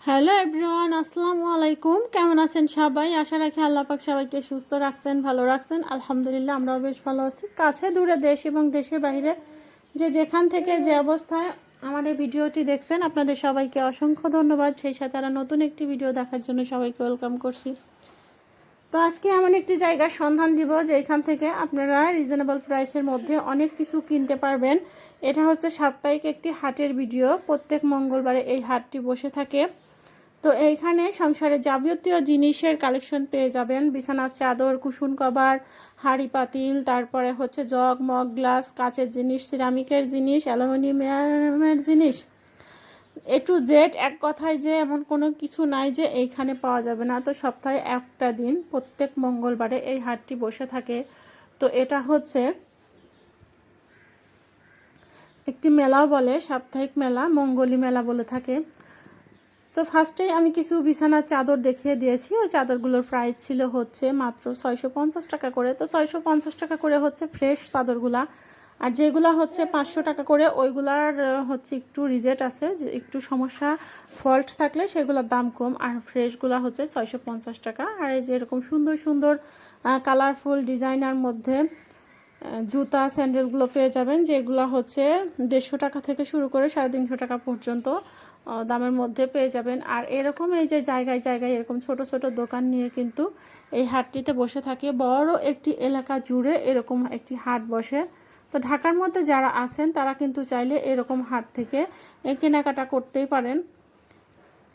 Hello everyone, আসসালামু আলাইকুম। কেমন আছেন সবাই? আশা রাখি আল্লাহ পাক সবাইকে সুস্থ রাখছেন, ভালো রাখছেন। আলহামদুলিল্লাহ, আমরাও বেশ ভালো আছি। কাছে দূরে, দেশ এবং দেশের বাইরে যে যেখান থেকে যে অবস্থায় আমার এই ভিডিওটি দেখছেন, আপনাদের সবাইকে অসংখ্য ধন্যবাদ। সেই সাথে আরও নতুন একটি ভিডিও দেখার জন্য সবাইকে ওয়েলকাম করছি। তো আজকে এমন একটি জায়গার সন্ধান দিব যেখান থেকে আপনারা রিজনেবল প্রাইসের মধ্যে অনেক কিছু কিনতে পারবেন। এটা হচ্ছে সাপ্তাহিক একটি হাটের ভিডিও। প্রত্যেক মঙ্গলবারে এই হাটটি বসে থাকে। তো এইখানে সংসারের যাবতীয় জিনিসের কালেকশন পেয়ে যাবেন। বিছানার চাদর, কুশন কভার, হাঁড়ি পাতিল, তারপরে হচ্ছে জগ, মগ, গ্লাস, কাচের জিনিস, সিরামিকের জিনিস, অ্যালুমিনিয়ামের জিনিস, এ টু জেড। এক কথায় যে এমন কোনো কিছু নাই যে এইখানে পাওয়া যাবে না। তো সপ্তাহে একটা দিন প্রত্যেক মঙ্গলবারে এই হাটটি বসে থাকে। তো এটা হচ্ছে একটি মেলাও বলে, সাপ্তাহিক মেলা, মঙ্গলী মেলা বলে থাকে। তো ফার্স্টেই আমি কিছু বিছানার চাদর দেখিয়ে দিয়েছি। ওই চাদরগুলোর প্রাইস ছিল হচ্ছে মাত্র 650 টাকা করে। তো 650 টাকা করে হচ্ছে ফ্রেশ চাদরগুলা, আর যেগুলা হচ্ছে 500 টাকা করে ওইগুলার হচ্ছে একটু রিজেক্ট আছে, যে একটু সমস্যা ফল্ট থাকলে সেগুলোর দাম কম, আর ফ্রেশগুলা হচ্ছে 650 টাকা। আর এই যেরকম সুন্দর সুন্দর কালারফুল ডিজাইনার মধ্যে জুতা স্যান্ডেলগুলো পেয়ে যাবেন, যেগুলো হচ্ছে 150 টাকা থেকে শুরু করে 350 টাকা পর্যন্ত দামের মধ্যে পেয়ে যাবেন। আর এরকম এই যে জায়গায় জায়গায় এরকম ছোট ছোট দোকান নিয়ে কিন্তু এই হাটটিতে বসে থাকে। বড় একটি এলাকা জুড়ে এরকম একটি হাট বসে। তো ঢাকার মধ্যে যারা আছেন তারা কিন্তু চাইলে এরকম হাট থেকে কেনাকাটা করতেই পারেন।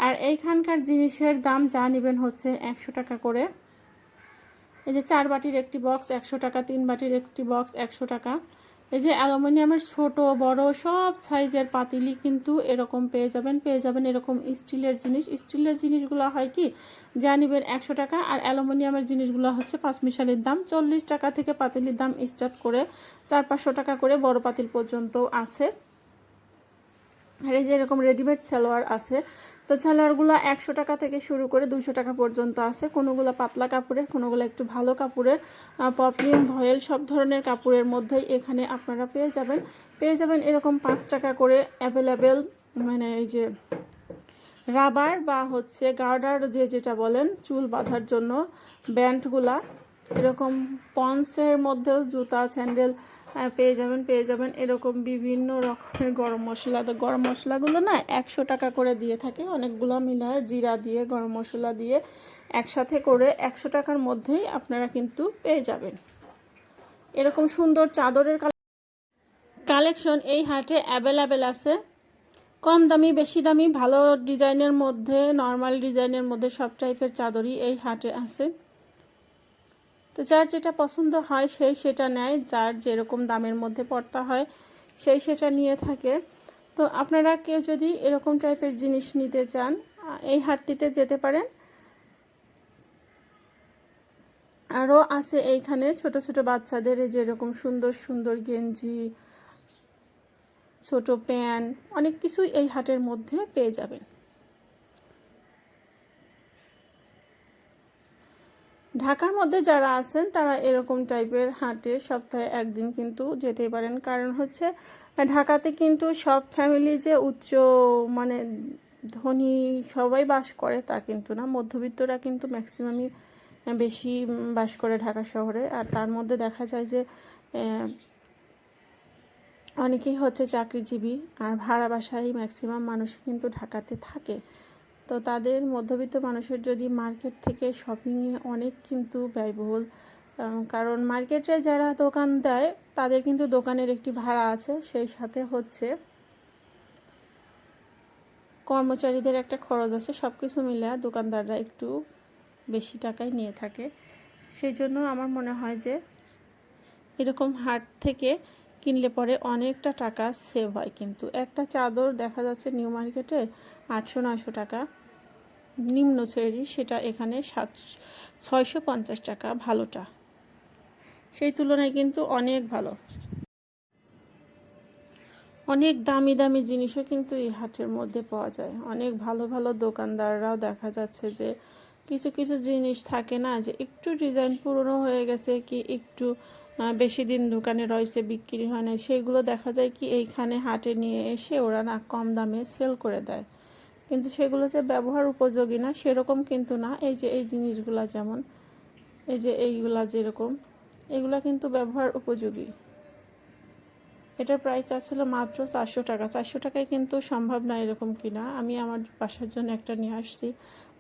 আর এইখানকার জিনিসের দাম যা নেবেন হচ্ছে 100 টাকা করে। এই যে 4 বাটির একটি বক্স 100 টাকা, 3 বাটির একটি বক্স 100 টাকা। এই যে অ্যালুমিনিয়ামের ছোট বড় সব সাইজের পাতিলি কিন্তু এরকম পেয়ে যাবেন এরকম স্টিলের জিনিস। স্টিলের জিনিসগুলো হয় কি, যা নেবেন 100 টাকা, আর অ্যালুমিনিয়ামের জিনিসগুলো হচ্ছে পাঁচমিশালির দাম 40 টাকা থেকে পাতিলির দাম স্টার্ট করে 400-500 টাকা করে বড় পাতিল পর্যন্ত আছে। আর এই যে এরকম রেডিমেড সালোয়ার আছে। তো সালোয়ারগুলো 100 টাকা থেকে শুরু করে 200 টাকা পর্যন্ত আছে। কোনোগুলো পাতলা কাপড়ের, কোনোগুলো একটু ভালো কাপড়ের, পপলিন, ভয়েল সব ধরনের কাপড়ের মধ্যেই এখানে আপনারা পেয়ে যাবেন এরকম 5 টাকা করে অ্যাভেলেবেল, মানে এই যে রাবার বা হচ্ছে গার্ডার যে যেটা বলেন চুল বাঁধার জন্য ব্যান্ডগুলা, এরকম পন্সের মধ্যেও জুতা স্যান্ডেল পেয়ে যাবেন এরকম বিভিন্ন রকমের গরম মশলা। তো গরম মশলাগুলো না 100 টাকা করে দিয়ে থাকে, অনেকগুলো মিলায় জিরা দিয়ে গরম মশলা দিয়ে একসাথে করে 100 টাকার মধ্যেই আপনারা কিন্তু পেয়ে যাবেন। এরকম সুন্দর চাদরের কালেকশন এই হাটে অ্যাভেলেবেল আছে। কম দামি, বেশি দামি, ভালো ডিজাইনের মধ্যে, নর্মাল ডিজাইনের মধ্যে সব টাইপের চাদরই এই হাটে আছে। তো যার যেটা পছন্দ হয় সেই সেটা নেয়, যার যেরকম দামের মধ্যে পড়তা হয় সেই সেটা নিয়ে থাকে। তো আপনারা কেউ যদি এরকম টাইপের জিনিস নিতে চান এই হাটটিতে যেতে পারেন। আরও আছে এইখানে ছোট ছোট বাচ্চাদের যেরকম সুন্দর সুন্দর গেঞ্জি, ছোট প্যান্ট, অনেক কিছুই এই হাটের মধ্যে পেয়ে যাবেন। ঢাকার মধ্যে যারা আছেন তারা এরকম টাইপের হাটে সপ্তাহে একদিন কিন্তু যেতেই পারেন। কারণ হচ্ছে ঢাকাতে কিন্তু সব ফ্যামিলি যে উচ্চ মানে ধনী সবাই বাস করে তা কিন্তু না, মধ্যবিত্তরা কিন্তু ম্যাক্সিমামই বেশি বাস করে ঢাকা শহরে। আর তার মধ্যে দেখা যায় যে অনেকেই হচ্ছে চাকরিজীবী, আর ভাড়া বাসায় ম্যাক্সিমাম মানুষ কিন্তু ঢাকাতে থাকে। তো তাদের মধ্যবিত্ত মানুষের যদি মার্কেট থেকে শপিংয়ে অনেক কিন্তু ব্যয়বহুল, কারণ মার্কেটে যারা দোকান দেয় তাদের কিন্তু দোকানের একটি ভাড়া আছে, সেই সাথে হচ্ছে কর্মচারীদের একটা খরচ আছে, সব কিছু মিলে দোকানদাররা একটু বেশি টাকায় নিয়ে থাকে। সেই জন্য আমার মনে হয় যে এরকম হাট থেকে কিনলে পরে অনেকটা টাকা সেভ হয়। কিন্তু একটা চাদর দেখা যাচ্ছে নিউ মার্কেটে 800-900 টাকা নিম্ন শ্রেণীর, সেটা এখানে 650 টাকা ভালোটা, সেই তুলনায় কিন্তু অনেক ভালো। অনেক দামি দামি জিনিসও কিন্তু এই হাটের মধ্যে পাওয়া যায়। অনেক ভালো ভালো দোকানদাররাও দেখা যাচ্ছে যে কিছু কিছু জিনিস থাকে না, যে একটু ডিজাইন পুরনো হয়ে গেছে কি একটু বেশি দিন দোকানে রয়েছে বিক্রি হয় না, সেগুলো দেখা যায় কি এইখানে হাটে নিয়ে এসে ওরা না কম দামে সেল করে দেয়। কিন্তু সেগুলো যে ব্যবহার উপযোগী না সেরকম কিন্তু না। এই যে এই জিনিসগুলা, যেমন এই যে এইগুলা যেরকম, এগুলা কিন্তু ব্যবহার উপযোগী। এটার প্রাইস ছিল মাত্র 400 টাকা। 400 টাকায় কিন্তু সম্ভব না এরকম কিনা। আমি আমার বাসার জন্য একটা নিয়ে আসছি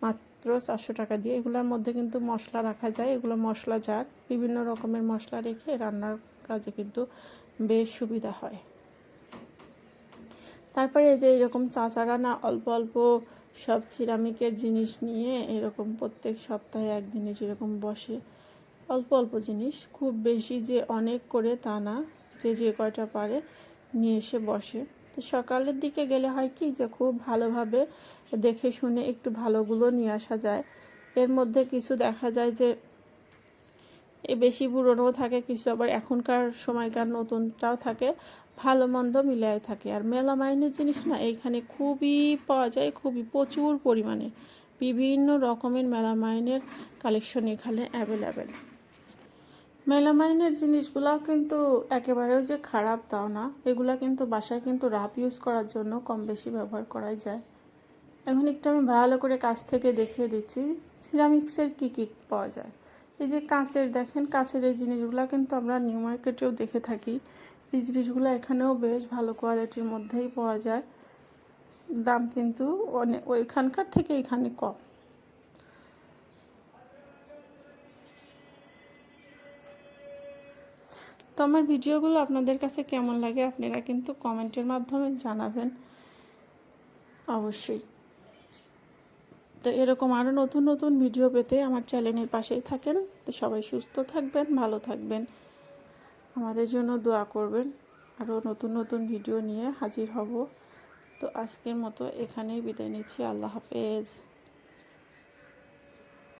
মাত্র 400 টাকা দিয়ে। এগুলোর মধ্যে কিন্তু মশলা রাখা যায়, এগুলো মশলা জার, বিভিন্ন রকমের মশলা রেখে রান্নার কাজে কিন্তু বেশ সুবিধা হয়। তারপরে এই যে এরকম চাচারা না অল্প অল্প সব সিরামিকের জিনিস নিয়ে এরকম প্রত্যেক সপ্তাহে একদিনে যেরকম বসে, অল্প অল্প জিনিস, খুব বেশি যে অনেক করে তা না, যে যে কয়টা পারে নিয়ে এসে বসে। তো সকালের দিকে গেলে হয় কি যে খুব ভালোভাবে দেখে শুনে একটু ভালোগুলো নিয়ে আসা যায়। এর মধ্যে কিছু দেখা যায় যে বেশি পুরনোও থাকে, কিছু আবার এখনকার সময়কার নতুনটাও থাকে, ভালো মন্দ মিলাই থাকে। আর মেলামাইনের জিনিস না এইখানে খুবই পাওয়া যায়, খুবই প্রচুর পরিমাণে বিভিন্ন রকমের মেলামাইনের কালেকশন এখানে অ্যাভেলেবেল। মেলামাইনের জিনিসগুলো কিন্তু একেবারেও যে খারাপ তাও না, এগুলা কিন্তু বাসায় কিন্তু রাফ ইউজ করার জন্য কম বেশি ব্যবহার করাই যায়। এখন একটু আমি ভালো করে কাছ থেকে দেখিয়ে দিচ্ছি সিরামিক্সের কী কী পাওয়া যায়। এই যে কাঁচের, দেখেন কাঁচের এই জিনিসগুলো কিন্তু আমরা নিউ মার্কেটেও দেখে থাকি। এই জিনিসগুলো এখানেও বেশ ভালো কোয়ালিটির মধ্যেই পাওয়া যায়, দাম কিন্তু অনেক ওইখানকার থেকে এখানে কম। তো আমার ভিডিওগুলো আপনাদের কাছে কেমন লাগে আপনারা কিন্তু কমেন্টের মাধ্যমে জানাবেন অবশ্যই। তো এরকম আরও নতুন নতুন ভিডিও পেতে আমার চ্যানেলের পাশেই থাকেন। তো সবাই সুস্থ থাকবেন, ভালো থাকবেন, আমাদের জন্য দোয়া করবেন। আরও নতুন নতুন ভিডিও নিয়ে হাজির হব। তো আজকের মতো এখানেই বিদায় নিচ্ছি। আল্লাহ হাফেজ।